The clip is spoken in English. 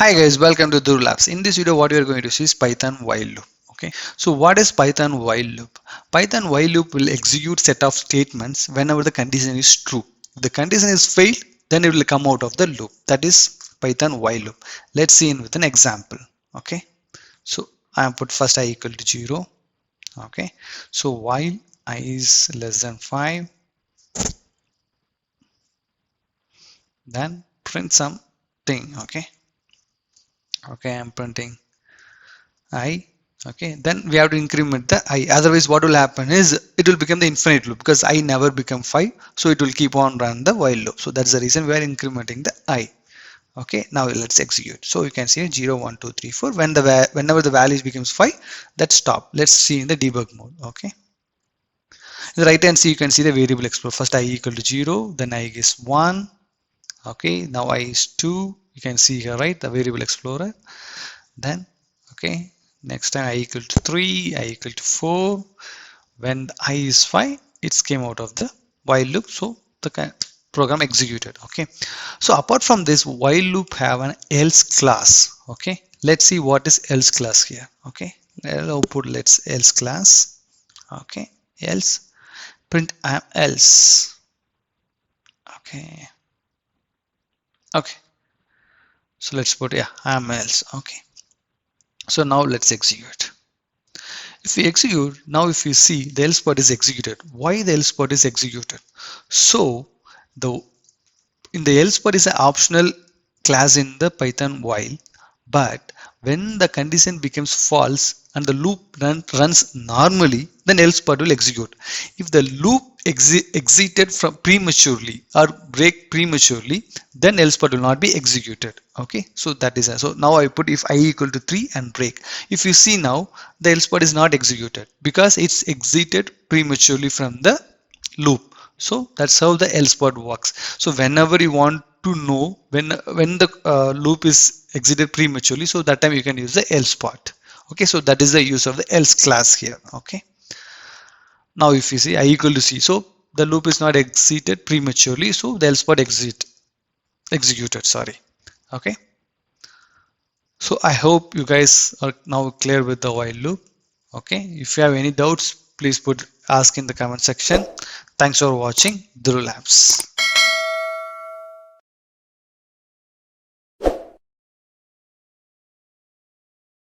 Hi guys, welcome to Dhuru Labs. In this video, what we are going to see is Python while loop. Okay, so what is Python while loop? Python while loop will execute set of statements whenever the condition is true. If the condition is failed, then it will come out of the loop. That is Python while loop. Let's see in with an example. Okay, so I am put first I equal to 0. Okay, so while I is less than 5, then print something. Okay, I'm printing I. Okay, then we have to increment the I, otherwise what will happen is it will become the infinite loop because I never become 5, so it will keep on run the while loop. So that's the reason we are incrementing the I. Okay, now let's execute. So you can see 0 1 2 3 4. Whenever the values becomes 5, that stop. Let's see in the debug mode. Okay, in the right hand see, you can see the variable explorer. First I equal to 0, then I is 1. Okay, now I is 2. You can see here, right, the variable explorer. Then okay, next time I equal to 3, I equal to 4. When I is 5, it came out of the while loop, so the program executed. Okay, so apart from this, while loop have an else class. Okay, let's see what is else class here. Okay, output, let's else class. Okay, else print I am else. Okay, okay, so let's put, yeah, I am else. Okay, so now let's execute. If we execute, now if you see, the else part is executed. Why the else part is executed? So the in the else part is an optional class in the Python while, but when the condition becomes false and the loop runs normally, then else part will execute. If the loop exited from prematurely or break prematurely, then else part will not be executed. Okay, so that is so now I put if I equal to 3 and break. If you see now, the else part is not executed because it's exited prematurely from the loop. So that's how the else part works. So whenever you want to know when the loop is exited prematurely, so that time you can use the else part. Okay, so that is the use of the else class here. Okay, now if you see I equal to C, so the loop is not exited prematurely, so the else part executed, sorry. Okay, so I hope you guys are now clear with the while loop. Okay, if you have any doubts, please ask in the comment section. Thanks for watching Dhuru Labs.